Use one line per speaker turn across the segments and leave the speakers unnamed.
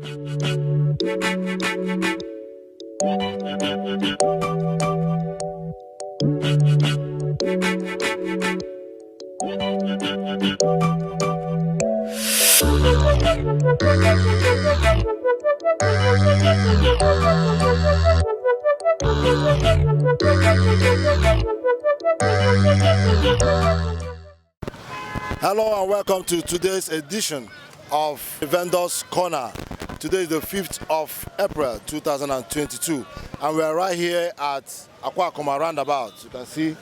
Hello and welcome to today's edition of Vendors Corner. Today is the 5th of April 2022 and we are right here at Akwakoma Roundabout. You can see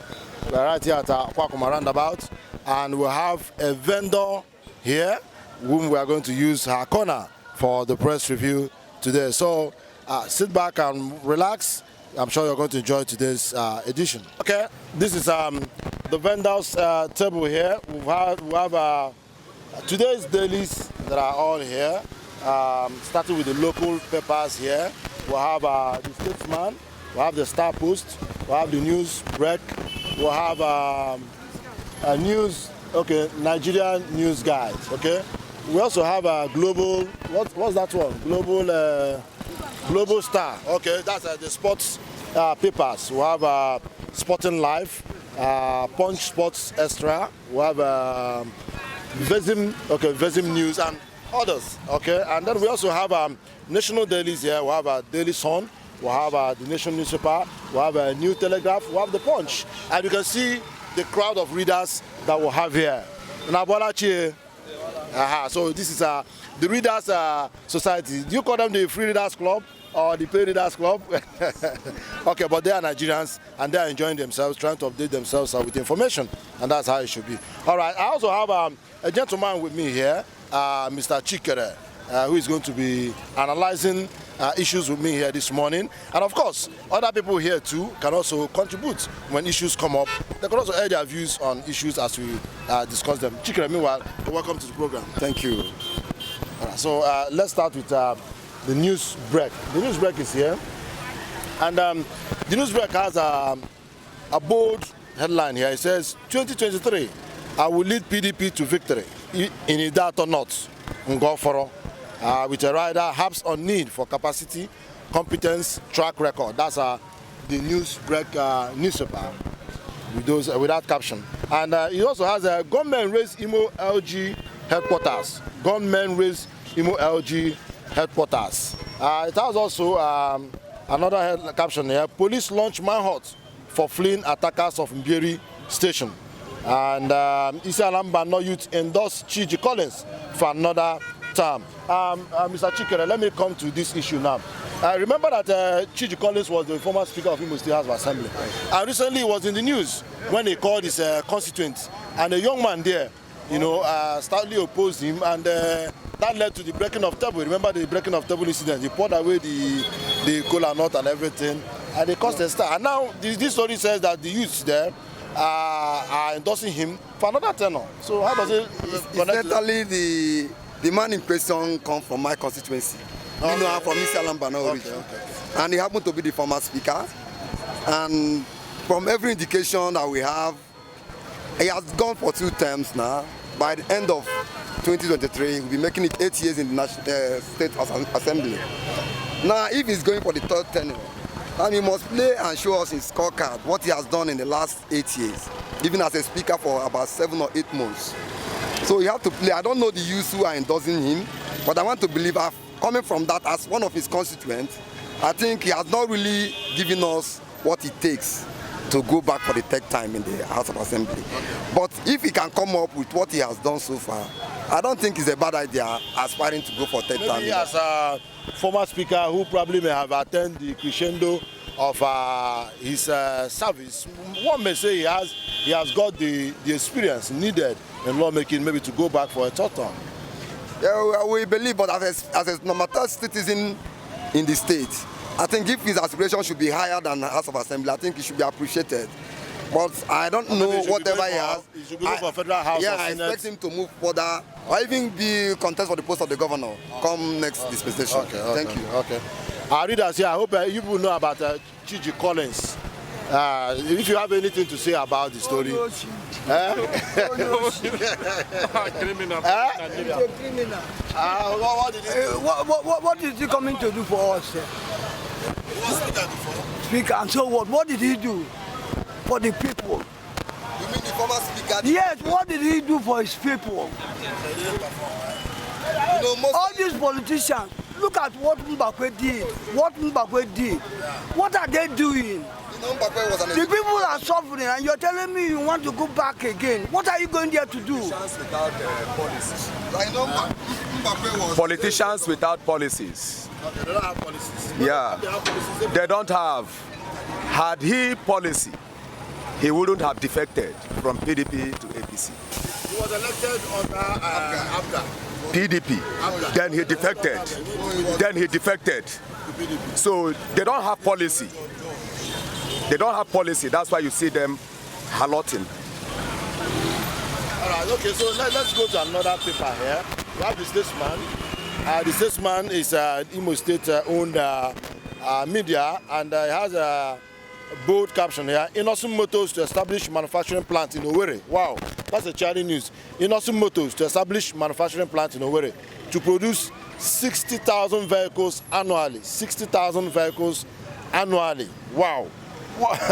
we are right here at Akwakoma Roundabout and we have a vendor here whom we are going to use her corner for the press review today. So sit back and relax. I'm sure you're going to enjoy today's edition. Okay, this is the vendors table here. We have today's dailies that are all here. Starting with the local papers here. We have the Statesman, we have the Star Post, we have the News Break, we have a news, okay, Nigerian news guide. Okay, we also have a global. What's that one? Global Star. Okay, that's the sports papers. We have Sporting Life, Punch Sports Extra. We have Vezim News and others. Okay, and then we also have national dailies here. We have a Daily Sun. We have the Nation newspaper. We have a New Telegraph. We have the Punch, and you can see the crowd of readers that we have here. So this is the Readers Society. Do you call them the Free Readers Club or the Pay Readers Club? Okay, but they are Nigerians and they are enjoying themselves, trying to update themselves with information, and that's how it should be. All right, I also have a gentleman with me here, Mr. Chikere, who is going to be analyzing issues with me here this morning. And of course, other people here too can also contribute when issues come up. They can also add their views on issues as we discuss them. Chikere, meanwhile, welcome to the program.
Thank you.
All right, so let's start with the news break. The news break is here. And the news break has a bold headline here. It says, 2023, I will lead PDP to victory. In that or not, Ngoforo. With a rider, harps on need for capacity, competence, track record. That's the news break newspaper with that caption. And it also has a gunmen raise Imo LG headquarters. Gunmen raise Imo LG headquarters. It has also another caption here. Police launch manhunt for fleeing attackers of Mbiri station. And Issa Alambano youth endorse Chiji Collins for another term. Mr. Chikere, let me come to this issue now. I remember that Chiji Collins was the former Speaker of Imo State House of Assembly. And recently he was in the news when he called his constituents. And a young man there, stoutly opposed him. And that led to the breaking of table. Remember the breaking of table incident? He poured away the cola nut and everything. And they caused a stir. And now this story says that the youths there are endorsing him for another tenure. So how does it connect?
Incidentally, the man in question comes from my constituency. Okay. You know, I'm from Issa Alambano region. Okay. And he happened to be the former speaker. And from every indication that we have, he has gone for 2 terms now. By the end of 2023, he will be making it 8 years in the National State Assembly. Now, if he's going for the 3rd tenure, and he must play and show us his scorecard, what he has done in the last 8 years, even as a speaker for about 7 or 8 months. So you have to play. I don't know the youths who are endorsing him, but I want to believe, coming from that as one of his constituents, I think he has not really given us what it takes to go back for the 3rd time in the House of Assembly. But if he can come up with what he has done so far, I don't think it's a bad idea aspiring to go for 3rd time.
Maybe as a former speaker who probably may have attained the crescendo of his service, one may say he has got the experience needed in lawmaking, maybe to go back for a 3rd term.
Yeah, we believe, but as a number 3rd citizen in the state, I think if his aspiration should be higher than the House of Assembly, I think he should be appreciated. But I don't know whatever he has.
He should go for Federal House.
Yeah, I expect him to move further or even be contest for the post of the governor come next dispensation.
Okay,
Thank you.
Okay. Our readers here, I hope you people know about Chiji Collins. If you have anything to say about the story.
Criminal.
He's a criminal. What is he coming to do for us? Speaker, and so what? What did he do for the people?
You mean the former speaker?
Yes, what did he do for his people?
You know, most
All these politicians, look at what Mbakwe did. What are they doing?
you know, Mbakwe was an
The people are suffering and you're telling me you want to go back again. What are you going there to do?
without policies. I know Mbakwe was
Politicians without policies.
Okay, they don't have policies.
Yeah.
They have policies.
They don't have. Had he policy, he wouldn't have defected from PDP to APC.
He was elected under Abga.
PDP. Then he defected. So they don't have policy. That's why you see them halting.
All right, okay, so let's go to another paper here. We have the Statesman. The Statesman is Imo State-owned media, and it has a bold caption here. Innocent Motors to establish manufacturing plant in Owerri. Wow, that's a charity news. Innocent Motors to establish manufacturing plant in Owerri to produce 60,000 vehicles annually. 60,000 vehicles annually. Wow.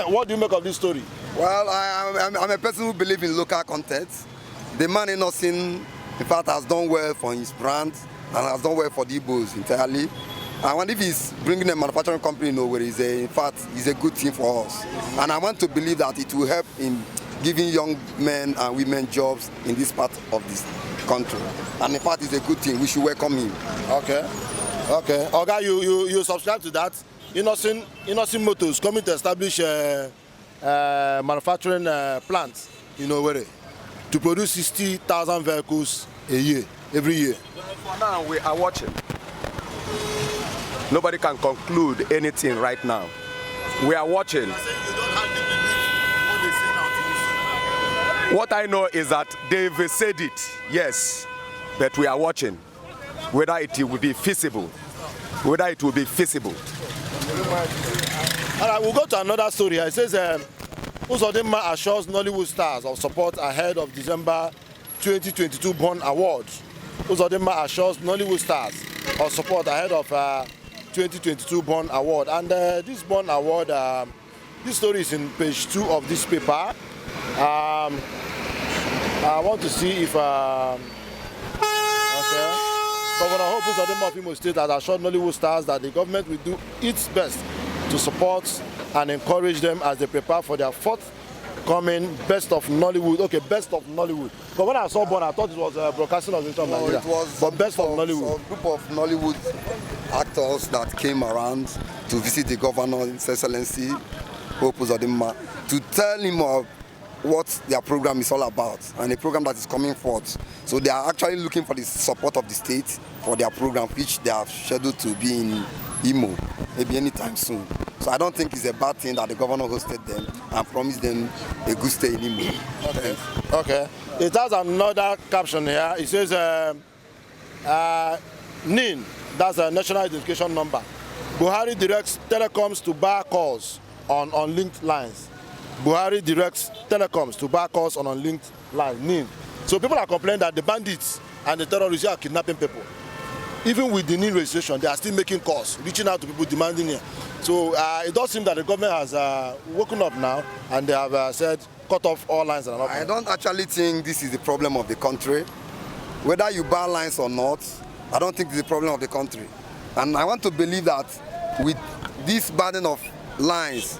What do you make of this story?
Well, I'm a person who believes in local content. The man Innocent, in fact, has done well for his brand and has done well for the Igbos entirely. And if he's bringing a manufacturing company in Owerri, in fact, it's a good thing for us. And I want to believe that it will help in giving young men and women jobs in this part of this country. And in fact, it's a good thing. We should welcome him.
Okay. Oga, you subscribe to that? Innocent Motors coming to establish manufacturing plant in Owerri to produce 60,000 vehicles a year, every year.
For now, we are watching. Nobody can conclude anything right now. We are watching. What I know is that they've said it, yes, but we are watching whether it will be feasible. All right,
we'll go to another story. It says, Uzodinma assures Nollywood stars of support ahead of December 2022 Bond Award. Uzodinma assures Nollywood stars of support ahead of 2022 Bond Award. And this Bond Award, this story is in page 2 of this paper. I want to see if... okay. Governor Hope Uzodinma of Imo State has assured Nollywood stars that the government will do its best to support and encourage them as they prepare for their forthcoming Best of Nollywood. Okay, Best of Nollywood. But when I saw Bon, I thought it was broadcasting of Nigeria.
It was
but Best of Nollywood.
A group of Nollywood actors that came around to visit the governor, His Excellency Hope Uzodinma, to tell him what their program is all about and the program that is coming forth. So they are actually looking for the support of the state for their program, which they are scheduled to be in Imo, maybe anytime soon. So I don't think it's a bad thing that the governor hosted them and promised them a good stay in Imo.
Okay. It has another caption here. It says, NIN, that's a National Identification Number. Buhari directs telecoms to bar calls on unlinked lines. Buhari directs telecoms to bar calls on unlinked lines. NIN. So people are complaining that the bandits and the terrorists are kidnapping people. Even with the NIN registration, they are still making calls, reaching out to people, demanding it. So it does seem that the government has woken up now and they have said, cut off all lines. And
I don't actually think this is the problem of the country. Whether you bar lines or not, I don't think it's the problem of the country. And I want to believe that with this burden of lines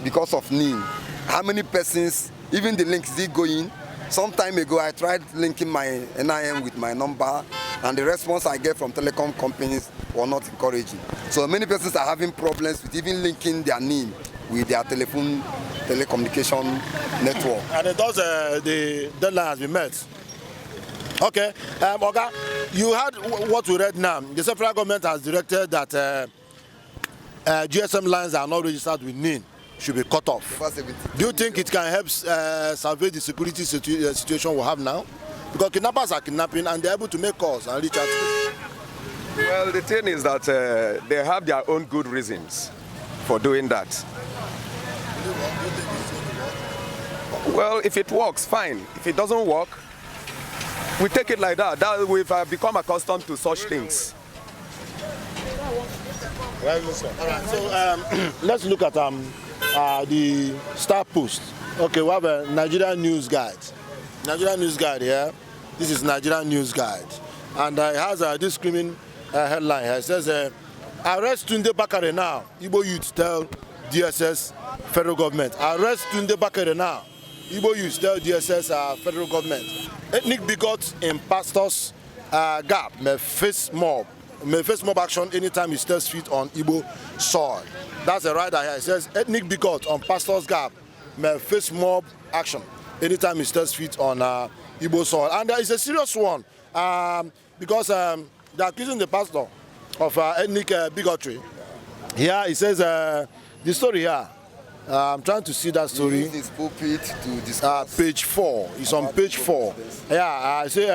because of NIN, how many persons, even the links did go in. Some time ago, I tried linking my NIM with my number, and the response I get from telecom companies were not encouraging. So many persons are having problems with even linking their NIM with their telecommunication network.
And it does, the deadline has been met. Okay, Oga, you heard what we read now. The federal government has directed that GSM lines that are not registered with NIN should be cut off. Do you think it can help salvage the security situation we have now? Because kidnappers are kidnapping and they're able to make calls and reach out to people.
Well, the thing is that they have their own good reasons for doing that. Well, if it works, fine. If it doesn't work, we take it like that. That we've become accustomed to such things.
All right, so let's look at the Star Post. Okay, we have a Nigerian news guide. Nigerian news guide here. This is Nigerian news guide, and it has this screaming headline here. It says, "Arrest Tunde Bakare now." Igbo youths tell DSS federal government. Arrest Tunde Bakare now. Igbo youths tell DSS federal government. Ethnic bigots in pastors' gap may face mob action anytime he steps feet on Igbo soil. That's a rider here. It says ethnic bigot on pastors' gap may face mob action anytime he steps feet on Igbo soil. And it's a serious one because they're accusing the pastor of ethnic bigotry. Here it says the story here. I'm trying to see that story.
He used his pulpit to discuss.
Page 4. It's on page 4. Yeah, I say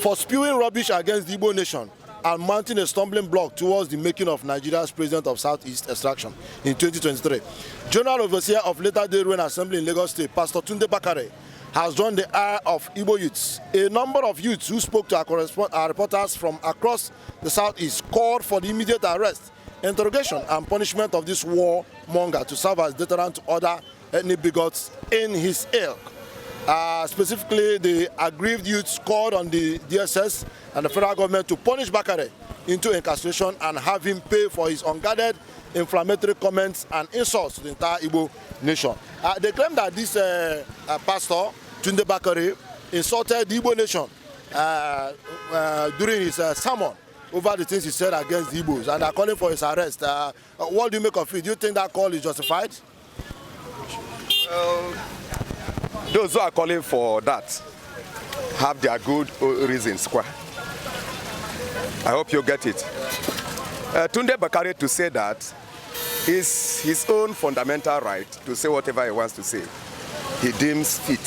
for spewing rubbish against the Igbo nation and mounting a stumbling block towards the making of Nigeria's president of Southeast extraction in 2023. General Overseer of Latter-day Ruin Assembly in Lagos State, Pastor Tunde Bakare, has drawn the ire of Igbo youths. A number of youths who spoke to our reporters from across the Southeast called for the immediate arrest, interrogation and punishment of this warmonger to serve as deterrent to other ethnic bigots in his ilk. Specifically, the aggrieved youths called on the DSS and the federal government to punish Bakare into incarceration and have him pay for his unguarded inflammatory comments and insults to the entire Igbo nation. They claim that this pastor, Tunde Bakare, insulted the Igbo nation during his sermon over the things he said against the Igbos, and are calling for his arrest. What do you make of it? Do you think that call is justified?
Those who are calling for that have their good reasons. I hope you get it. Tunde Bakare to say that is his own fundamental right to say whatever he wants to say. He deems fit.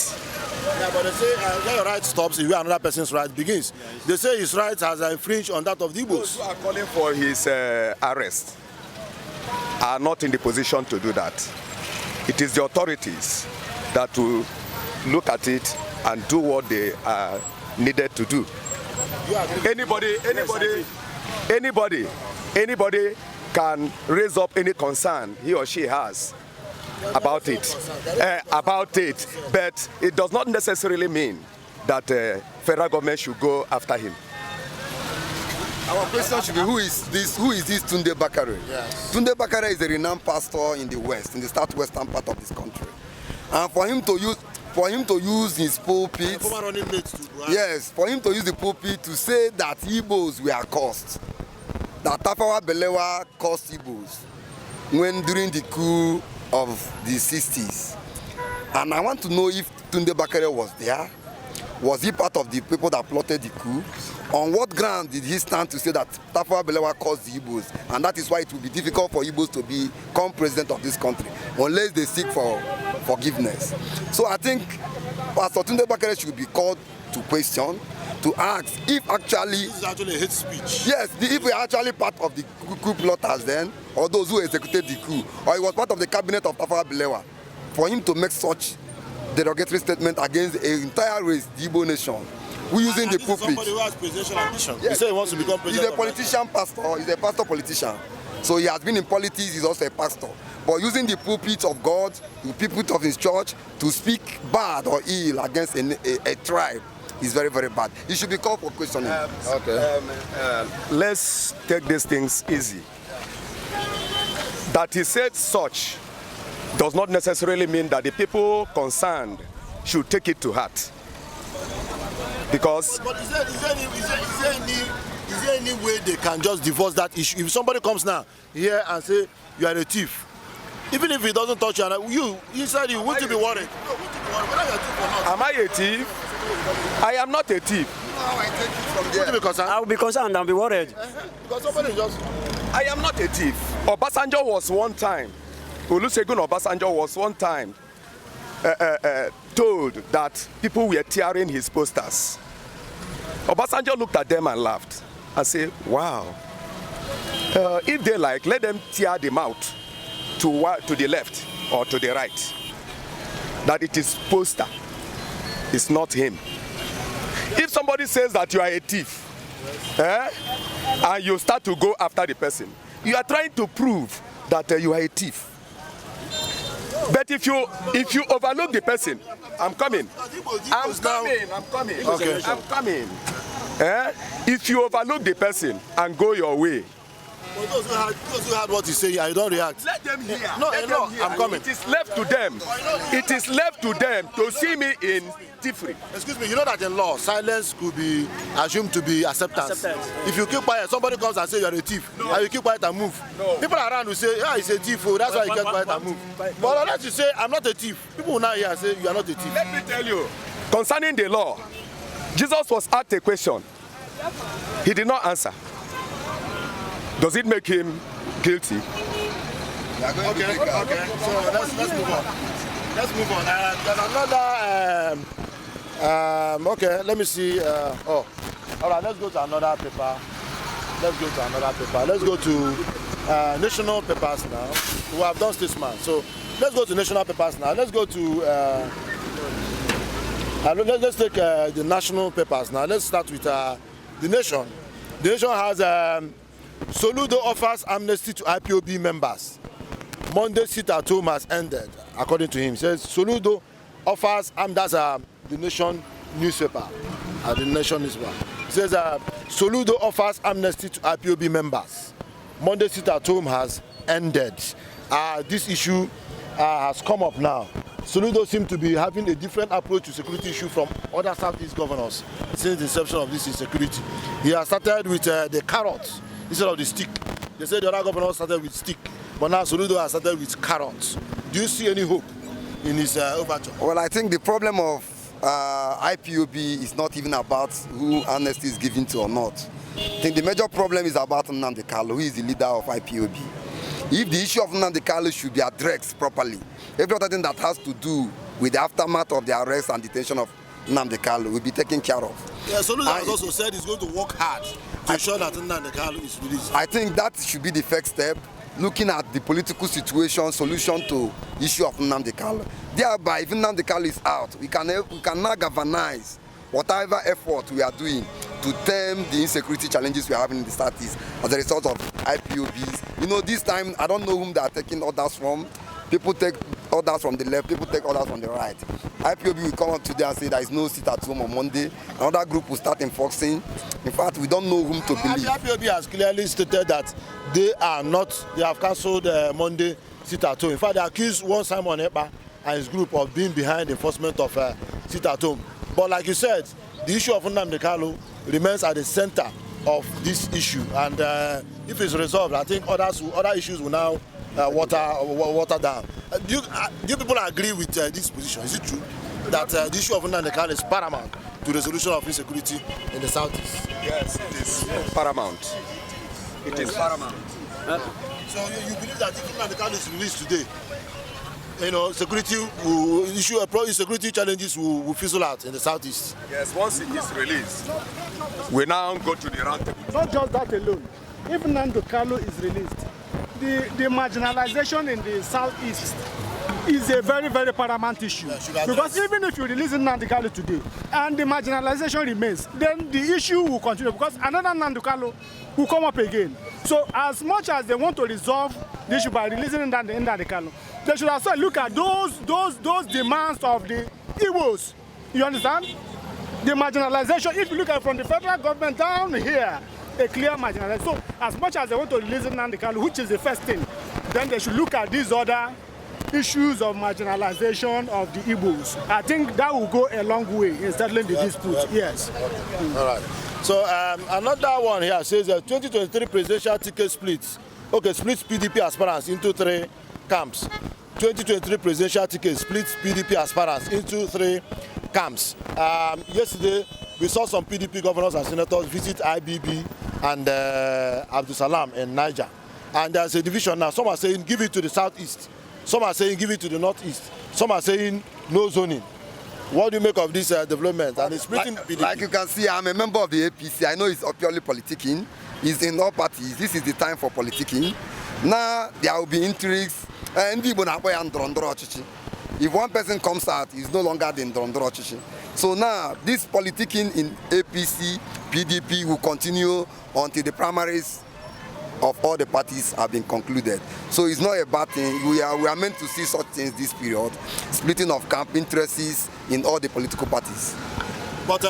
Yeah, but they say when your right stops, if another person's right begins. They say his right has infringed on that of the Igbos.
Those who are calling for his arrest are not in the position to do that. It is the authorities that will look at it and do what they are needed to do. Anybody can raise up any concern he or she has about it, but it does not necessarily mean that federal government should go after him.
Our question should be, who is this Tunde Bakare?
Yes.
Tunde Bakare is a renowned pastor in the west, in the southwestern part of this country. And for him to use his pulpit, yes, for him to use the pulpit to say that Igbos were cursed, that Tafawa Balewa cursed Igbos when during the coup of the 60s. And I want to know if Tunde Bakare was there. Was he part of the people that plotted the coup? On what ground did he stand to say that Tafawa Balewa caused the Igbos, and that is why it will be difficult for Igbos to become president of this country unless they seek for forgiveness? So I think Pastor Tunde Bakare should be called to question, to ask if actually...
This is actually a hate speech.
Yes, if we are actually part of the coup plotters then, or those who executed the coup, or he was part of the cabinet of Tafawa Balewa, for him to make such derogatory statement against the entire race, the Igbo nation, who using the pulpit.
Somebody who has presidential ambition.
Yes.
He said he wants to become president.
He's a politician pastor. He's a pastor politician. So he has been in politics. He's also a pastor. But using the pulpit of God, the pulpit of his church, to speak bad or ill against a tribe is very, very bad. He should be called for questioning.
Let's take these things easy. That he said such does not necessarily mean that the people concerned should take it to heart. Because...
But is there any way they can just divorce that issue? If somebody comes now here and say you are a thief, even if he doesn't touch you, inside you, won't you be worried?
Am I a thief? I am not a thief.
Would you be concerned?
I will be concerned and be worried.
Because somebody just...
I am not a thief. Obasanjo was one time, Olusegun Obasanjo was one time told that people were tearing his posters. Obasanjo looked at them and laughed and said, wow, if they like, let them tear them out to the left or to the right, that it is poster, it's not him. If somebody says that you are a thief, and you start to go after the person, you are trying to prove that you are a thief. But if you overlook the person, I'm coming.
Okay.
I'm coming. If you overlook the person and go your way,
But those who heard what you say and you don't react.
let them hear.
No,
Let
no,
them hear.
I'm coming.
It is left to them. It is left to them to see me in thievery.
Excuse me, you know that in law, silence could be assumed to be acceptance. If you keep quiet, somebody comes and says you're a thief, and you keep quiet and move. People around will say, yeah, he's a thief, oh, that's why you keep quiet and move. But unless you say, I'm not a thief, people will now hear and say, you are not a thief.
Let me tell you, concerning the law, Jesus was asked a question. He did not answer. Does it make him guilty?
Okay. So let's move on. Let's move on. There's another. Okay, let me see. All right, let's go to another paper. Let's go to national papers now. We have done statesman. So let's go to national papers now. Let's go to. Let's take the national papers now. Let's start with the Nation. The Nation has. Soludo offers amnesty to IPOB members. Monday sit at home has ended, according to him. He says Soludo offers, that's the Nation newspaper. The Nation newspaper. He says Soludo offers amnesty to IPOB members. Monday sit at home has ended. This issue has come up now. Soludo seems to be having a different approach to security issue from other Southeast governors since the inception of this insecurity. He has started with the carrots instead of the stick. They say the other governor started with stick, but now Soludo has started with carrots. Do you see any hope in his overture?
Well, I think the problem of IPOB is not even about who amnesty is given to or not. I think the major problem is about Nnamdi Kanu, who is the leader of IPOB. If the issue of Nnamdi Kanu should be addressed properly, every other thing that has to do with the aftermath of the arrest and detention of Nnamdi Kanu will be taken care of.
Yeah, Soludo has also said he's going to work hard to ensure that Nnamdi Kanu is released.
I think that should be the first step, looking at the political situation, solution to issue of Nnamdi Kanu. Thereby, if Nnamdi Kanu is out, we can now galvanize whatever effort we are doing to tame the insecurity challenges we are having in the Southeast as a result of IPOBs. You know, this time, I don't know whom they are taking orders from. People take orders from the left, people take orders from the right. IPOB will come up today and say there is no sit at home on Monday. Another group will start enforcing. In fact, we don't know whom to believe.
IPOB has clearly stated that they have cancelled Monday sit at home. In fact, they accused one Simon Ekpa and his group of being behind the enforcement of sit at home. But like you said, the issue of Nnamdi Kanu remains at the center of this issue. And if it's resolved, I think other issues will now water down. Do you people agree with this position? Is it true that the issue of Nnamdi Kanu is paramount to resolution of insecurity in the Southeast?
Yes, it is paramount. It is paramount.
So you believe that if Nnamdi Kanu is released today, security challenges will fizzle out in the Southeast?
Yes, once it is released, we now go to the roundtable.
Not just that alone. If Nnamdi Kanu is released, the marginalization in the Southeast is a very, very paramount issue. Because even if you release Nnamdi Kanu today and the marginalization remains, then the issue will continue because another Nnamdi Kanu will come up again. So as much as they want to resolve the issue by releasing Nnamdi Kanu, they should also look at those demands of the Igbos. You understand? The marginalization, if you look at it from the federal government down here, a clear marginalization. So as much as they want to release Nnamdi Kanu, which is the first thing, then they should look at these other issues of marginalization of the Igbos. I think that will go a long way in settling the dispute. Yes.
All right. So another one here says 2023 presidential ticket splits. Okay, splits PDP aspirants into 3 camps. 2023 presidential ticket splits PDP aspirants into 3 camps. Yesterday, we saw some PDP governors and senators visit IBB and Abdul Salam in Naija. And there's a division now. Some are saying give it to the Southeast. Some are saying give it to the Northeast. Some are saying no zoning. What do you make of this development? And it's splitting PDP.
Like you can see, I'm a member of the APC. I know it's purely politicking. It's in all parties. This is the time for politicking. Now, there will be intrigues. Ndị Igbo na-akpọ ya ndọrọndọrọ ọchịchị. If one person comes out, he's no longer the ndọrọndọrọ ọchịchị. So now, this politicking in APC, PDP will continue until the primaries of all the parties have been concluded. So it's not a bad thing. We are meant to see such things this period, splitting of camp interests in all the political parties.
But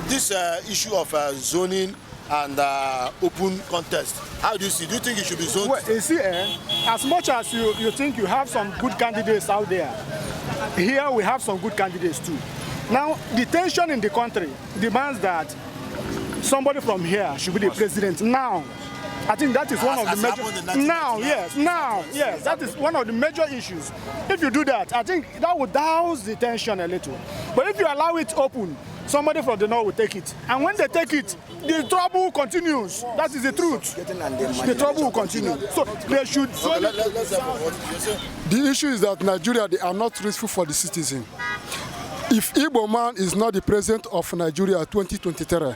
this issue of zoning and open contest, how do you see? Do you think it should be zoned?
Well, you see, as much as you think you have some good candidates out there, here we have some good candidates too. Now, the tension in the country demands that somebody from here should be the president now. I think that is one of the major. That is one of the major issues. If you do that, I think that would douse the tension a little. But if you allow it open, somebody from the north will take it. And when they take it, the trouble continues. That is the truth. The trouble will continue. So they should.
The issue is that Nigeria, they are not useful for the citizen. If Igbo man is not the president of Nigeria 2023,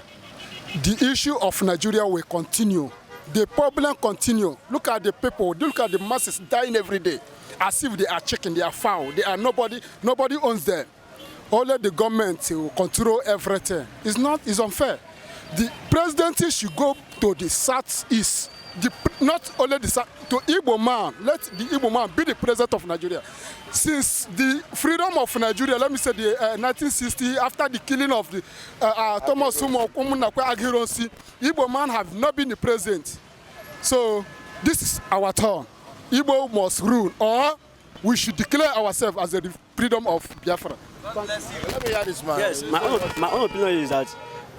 the issue of Nigeria will continue. The problem continue. Look at the people, look at the masses dying every day, as if they are chicken, they are fowl, they are nobody owns them. Only the government will control everything. It's unfair. The presidency should go to the southeast. Not only the south, to Igbo man. Let the Igbo man be the president of Nigeria. Since the freedom of Nigeria, let me say the 1960, after the killing of the Thomas Sumo Agironsi, Igbo man have not been the president. So this is our turn. Igbo must rule, or we should declare ourselves as the freedom of Biafra.
Let me hear this man.
Yes, my own opinion is that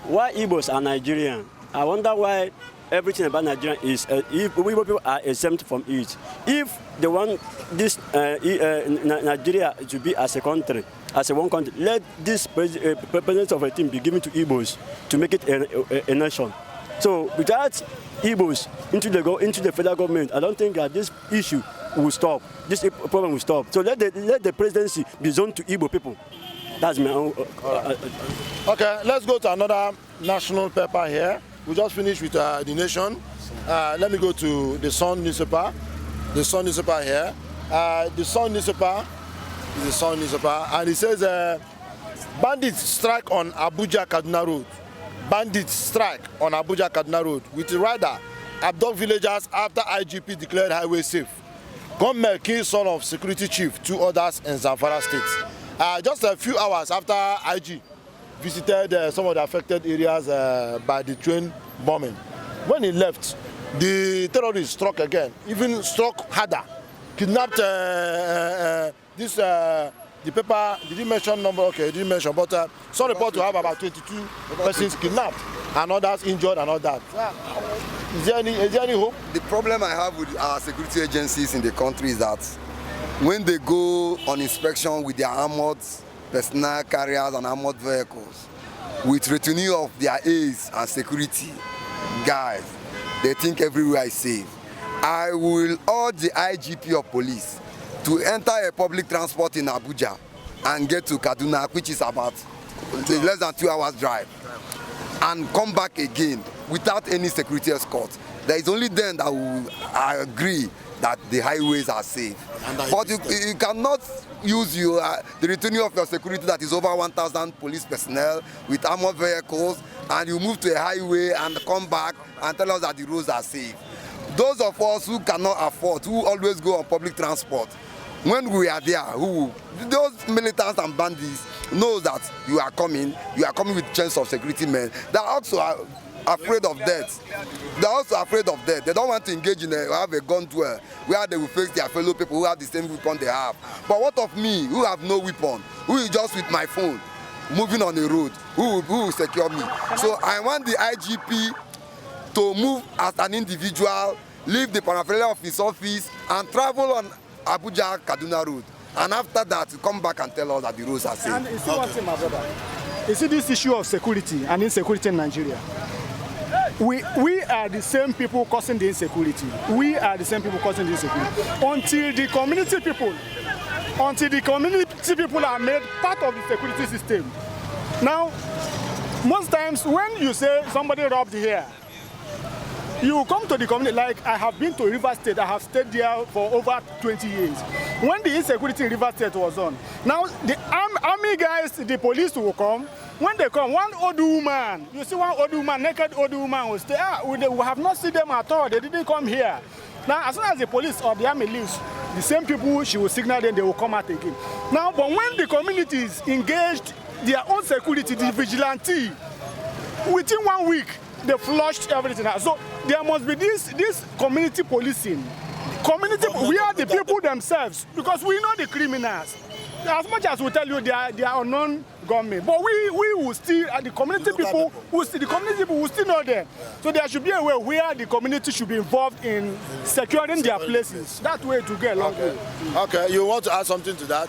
why Igbos are Nigerian, I wonder why everything about Nigeria is, if Igbo people are exempt from it. If they want this Nigeria to be as a country, as a one country, let this president of a team be given to Igbos to make it a nation. So without Igbos into the federal government, I don't think that this issue will stop. This problem will stop. So let the presidency be zoned to Igbo people. That's my own.
Okay, let's go to another national paper here. We just finished with The Nation. Let me go to the Sun newspaper. The Sun newspaper here. The Sun newspaper is the Sun newspaper, and it says bandits strike on Abuja Kaduna Road. Bandits strike on Abuja Kaduna Road with the rider abduct villagers after IGP declared highway safe. Gunmen kill son of security chief, 2 others in Zamfara State. Just a few hours after IG visited some of the affected areas by the train bombing. When he left, the terrorists struck again, even struck harder, kidnapped the paper. Did he mention number? Okay, he didn't mention, but some report to have about 22 persons kidnapped and others injured and all that. Is there any hope?
The problem I have with our security agencies in the country is that when they go on inspection with their armored personnel carriers and armored vehicles, with retinue of their aides and security guys, they think everywhere is safe. I will urge the IGP of police to enter a public transport in Abuja and get to Kaduna, which is about less than 2 hours drive, and come back again without any security escort. There is only then that I agree that the highways are safe. But you cannot use the retinue of your security that is over 1,000 police personnel with armored vehicles, and you move to a highway and come back and tell us that the roads are safe. Those of us who cannot afford, who always go on public transport, when we are there, those militants and bandits know that you are coming with chance of security men. They are also afraid of death. They are also afraid of death. They don't want to engage in have a gun duel where they will face their fellow people who have the same weapon they have. But what of me, who have no weapon, who is just with my phone, moving on the road, who will secure me? So I want the IGP to move as an individual, leave the paraphernalia of his office, and travel on Abuja Kaduna Road. And after that, to come back and tell us that the roads are safe.
And you see one thing, my brother. You see this issue of security and insecurity in Nigeria. We are the same people causing the insecurity. We are the same people causing the insecurity. Until the community people are made part of the security system. Now, most times when you say somebody robbed here, You come to the community, like I have been to River State, I have stayed there for over 20 years. When the insecurity in River State was on, now the army guys, the police will come. When they come, one old woman, you see one old woman, naked old woman will stay. We have not seen them at all, they didn't come here. Now, as soon as the police or the army leaves, the same people, she will signal them, they will come out again. Now, but when the communities engaged their own security, the vigilante, within 1 week, they flushed everything out. So there must be this community policing. We are the people themselves, because we know the criminals. As much as we tell you they are unknown government, but we will still, the community people will still know them. So there should be a way where the community should be involved in securing their places. That way to get along.
Okay, you want to add something to that?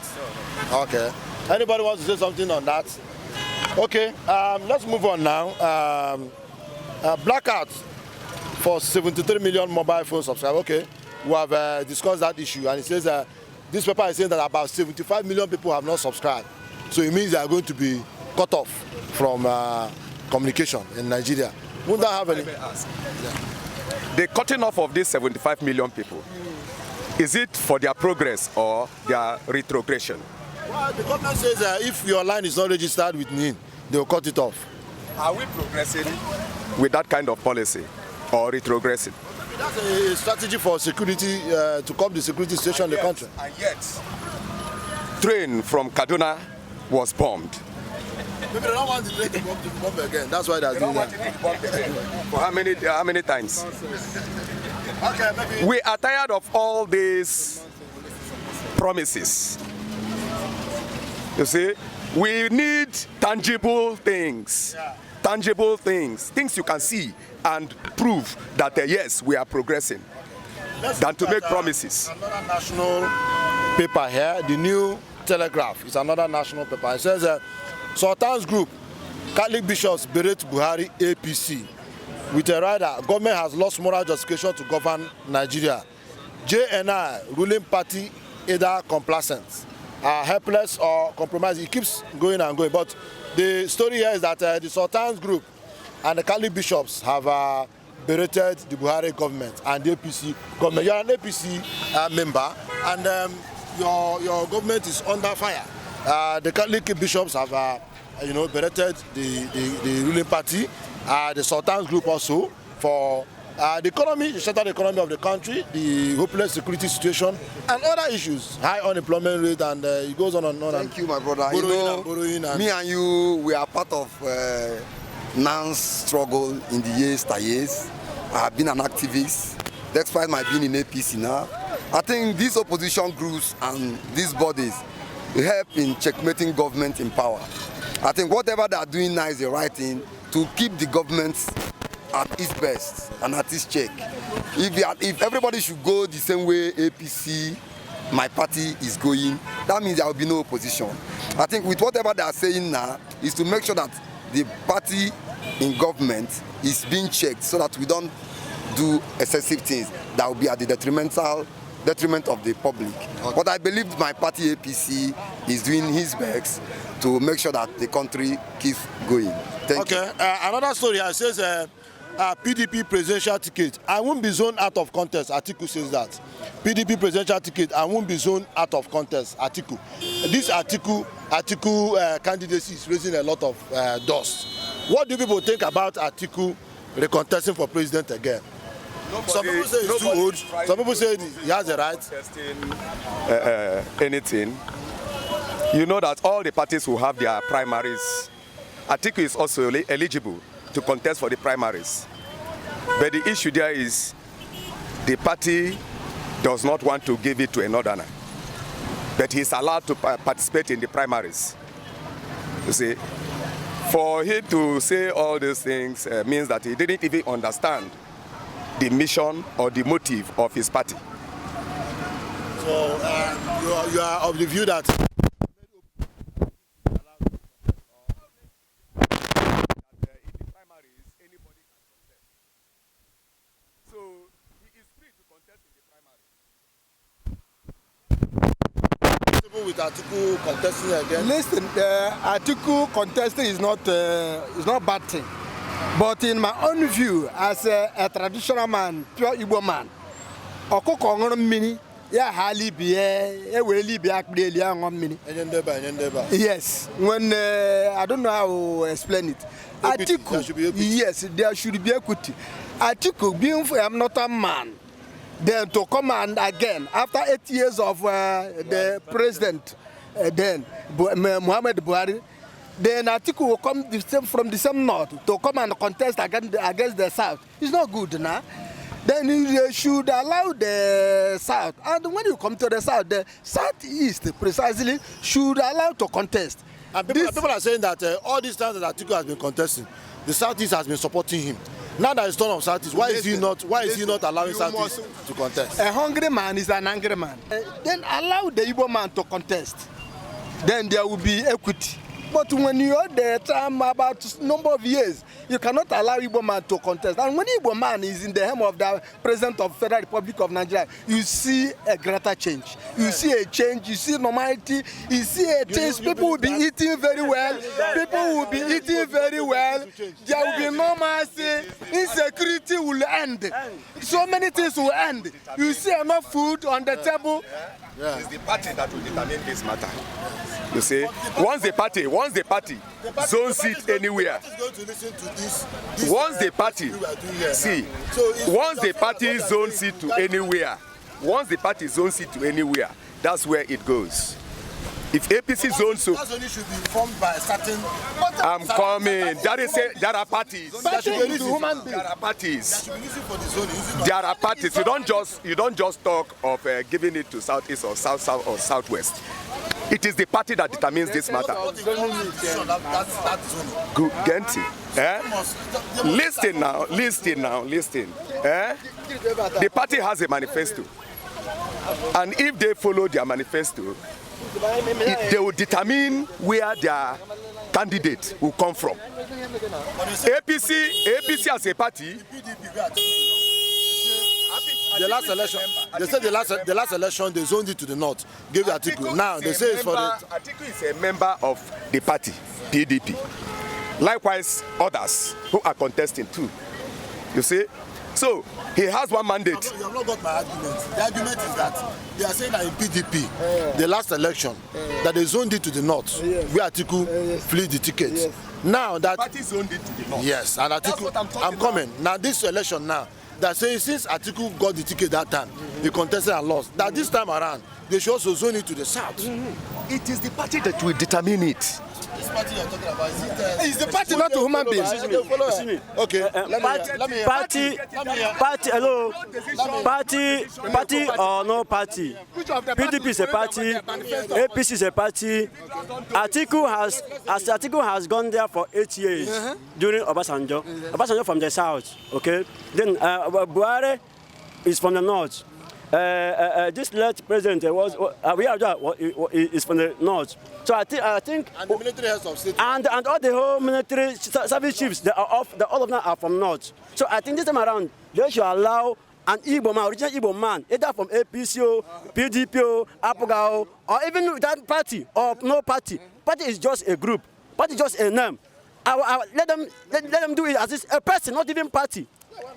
Okay. Anybody wants to say something on that? Okay, let's move on now. Blackout for 73 million mobile phone subscribers. Okay, we have discussed that issue, and it says this paper is saying that about 75 million people have not subscribed. So it means they are going to be cut off from communication in Nigeria. Wouldn't that have any?
The cutting off of these 75 million people, is it for their progress or their retrogression?
Well, the government says if your line is not registered with NIN, they will cut it off.
Are we progressing with that kind of policy or retrogressing?
That's a strategy for security, to curb the security situation in the country.
And yet, train from Kaduna was bombed.
Maybe they don't want the train to bomb again. That's why they're doing that.
For how many times?
Okay, maybe.
We are tired of all these promises. You see, we need tangible things.
Yeah.
Tangible things you can see and prove that yes, we are progressing, than to make promises.
Another national paper here, the New Telegraph, is another national paper. It says, Sultan's Group, Catholic bishops berate Buhari APC. With a rider, government has lost moral justification to govern Nigeria. JNI, ruling party, either complacent, helpless or compromised. It keeps going and going. But the story here is that the Sultan's Group and the Catholic bishops have berated the Buhari government and the APC government. You are an APC member, and your government is under fire. The Catholic bishops have berated the ruling party, the Sultan's Group also, for the economy, the shattered economy of the country, the hopeless security situation, and other issues, high unemployment rate, and it goes on and on.
Thank you, my brother. Borrowing, me and you, we are part of Nan's struggle in the years. I have been an activist, despite my being in APC now. I think these opposition groups and these bodies help in checkmating government in power. I think whatever they are doing now is the right thing to keep the government at its best and at its check. If everybody should go the same way APC, my party, is going, that means there will be no opposition. I think with whatever they are saying now is to make sure that the party in government is being checked so that we don't do excessive things that will be at the detriment of the public. Okay. But I believe my party APC is doing his best to make sure that the country keeps going. Thank you.
Another story here says PDP presidential ticket, I won't be zoned out of contest. Atiku says that. PDP presidential ticket, I won't be zoned out of contest. Atiku. This Atiku candidacy is raising a lot of dust. What do people think about Atiku recontesting for president again? Some people say he's too old. Some people say he has the right.
Anything. You know that all the parties who have their primaries, Atiku is also eligible to contest for the primaries. But the issue there is the party does not want to give it to a northerner. But he's allowed to participate in the primaries. You see, for him to say all these things means that he didn't even understand the mission or the motive of his party.
So you are of the view that with Atiku contesting again?
Listen, Atiku contesting is not a bad thing.
But in my own view, as a traditional man, pure Igbo man, ọkụkọ ọṅụrụ mmiri ya hali bie eweli bia akpeli aṅụ mmiri. Yes, when I don't know how to explain it. Atiku, yes, there should be equity. Atiku, being I'm not a man, then to come and again after 8 years of the president, then Muhammad Buhari. Then Atiku will come from the same north to come and contest against the south. It's not good now. Then you should allow the south. And when you come to the south, the southeast precisely should allow to contest.
And people are saying that all these times that Atiku has been contesting, the southeast has been supporting him. Now that it's turn of southeast, why is he not allowing southeast to contest?
A hungry man is an angry man. Then allow the Igbo man to contest. Then there will be equity. But when you are the time about number of years, you cannot allow Igbo man to contest. And when Igbo man is in the helm of the President of the Federal Republic of Nigeria, you see a greater change. You see a change, you see normality, you see a change. People will be eating very well. People will be eating very well. There will be normalcy. Insecurity will end. So many things will end. You see enough food on the table.
Yeah. It's the party that will determine this matter. You see, once the party zones it anywhere, once the party zones it to anywhere, that's where it goes. If APC zones so,
that only should be formed by a certain.
I'm coming. There are parties.
There
are parties. There are parties. You don't just talk of giving it to southeast or south or southwest. It is the party that determines this matter. Genti. Listen. The party has a manifesto. And if they follow their manifesto, they will determine where their candidate will come from. APC as a party.
The last election, they said the last election they zoned it to the north, gave the Atiku. Now they say it's for the.
Atiku is a member of the party, PDP. Likewise, others who are contesting too. You see? So he has one mandate.
You have not got my argument. The argument is that they are saying that in PDP, the last election, that they zoned it to the north, where Atiku flew the ticket. Now that
the party zoned it to the north.
Yes, and Atiku, I'm coming. Now this election now, they're saying since Atiku got the ticket that time, he contested and lost. That this time around, they should also zone it to the south.
It is the party that will determine it.
This party you're talking about,
is the party not a human being?
Excuse me.
Okay.
Party or no party. PDP is a party. APC is a party. Atiku has gone there for 8 years during Obasanjo. Obasanjo from the south. Okay. Then Buhari is from the north. This late president is from the north. So I think
and the military heads of state
and all the whole military service chiefs, all of them are from north. So I think this time around they should allow an Igbo man, original Igbo man, either from APC, PDP, Apoga, or even that party or no party. Party is just a group. Party is just a name. Let them do it as a person, not even party.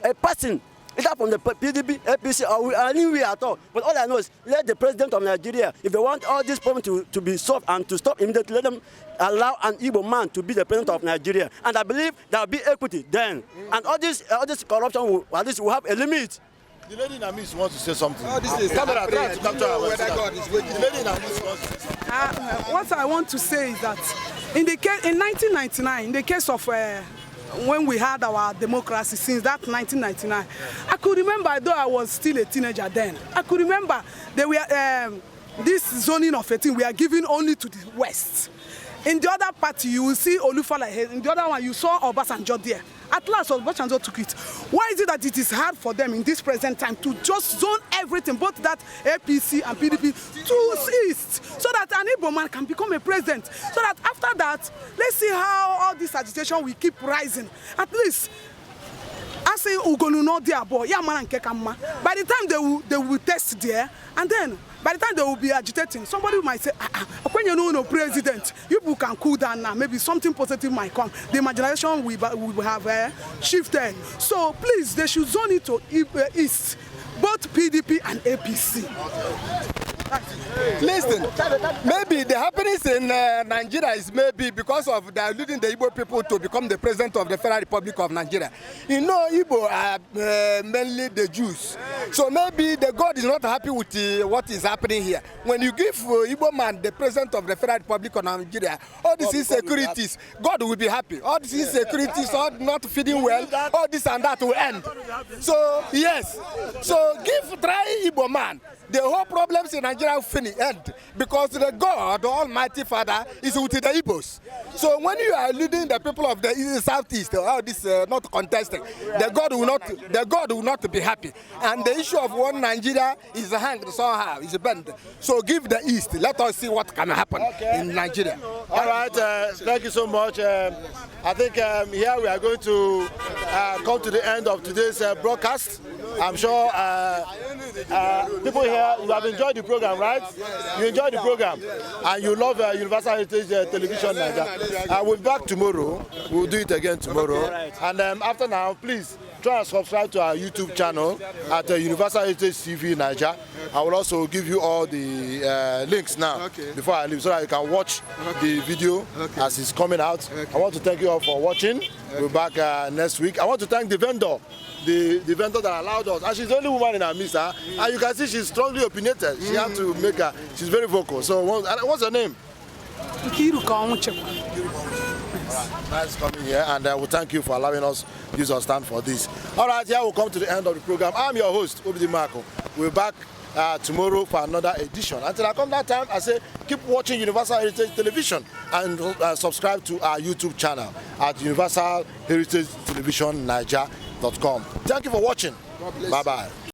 A person. Either from the PDP, APC, or anywhere at all. But all I know is let the president of Nigeria, if they want all these problems to be solved and to stop immediately, let them allow an Igbo man to be the president of Nigeria. And I believe there will be equity then. And all this corruption will at least will have a limit.
The lady in our midst wants to say something.
Oh, this is
camera trying to capture our The lady in our midst wants to say something.
What I want to say is that in 1999, in the case of when we had our democracy since that 1999, I could remember, though I was still a teenager then, I could remember they were this zoning of a thing we are giving only to the west. In the other party, you will see Olufala. In the other one, you saw Obasanjo there. At last, Obasanjo took it. Why is it that it is hard for them in this present time to just zone everything, both that APC and PDP, to east, so that an Igbo man can become a president? So that after that, let's see how all this agitation will keep rising. At least, I say Ugonu no there, boy. By the time they will test there, and then By the time they will be agitating, somebody might say, when you know no president, you people can cool down now. Maybe something positive might come. The marginalization will have shifted. So please, they should zone it to East, both PDP and APC.
Listen, maybe the happenings in Nigeria is maybe because of diluting the Igbo people to become the president of the Federal Republic of Nigeria. You know, Igbo are mainly the Jews. So maybe the God is not happy with what is happening here. When you give Igbo man the president of the Federal Republic of Nigeria, all these insecurities, God will be happy. All these insecurities, all not feeding well, all this and that will end. So, yes. So, try Igbo man. The whole problems in Nigeria will end because the God, the Almighty Father, is with the Igbos. So when you are leading the people of the Southeast, all this not contesting, the God will not be happy. And the issue of one Nigeria is hanged somehow, is bent. So give the East. Let us see what can happen in Nigeria.
All right. Thank you so much. I think here we are going to come to the end of today's broadcast. I'm sure people here, you have enjoyed the program, right? You enjoyed the program, and you love Universal Heritage Television Naija. We'll be back tomorrow. We'll do it again tomorrow. And after now, please try and subscribe to our YouTube channel at Universal Heritage TV Naija. I will also give you all the links now before I leave, so that you can watch the video as it's coming out. I want to thank you all for watching. We'll be back next week. I want to thank the vendor. The vendor that allowed us, and she's the only woman in our midst, and you can see she's strongly opinionated. She had to make her, she's very vocal. So what's her name? Nice coming here, and we thank you for allowing us to use our stand for this. All right, here we'll come to the end of the program. I'm your host, Obidi Marco. We'll be back tomorrow for another edition. Until I come that time, I say keep watching Universal Heritage Television and subscribe to our YouTube channel at Universal Heritage Television Naija.com. Thank you for watching. Bye-bye.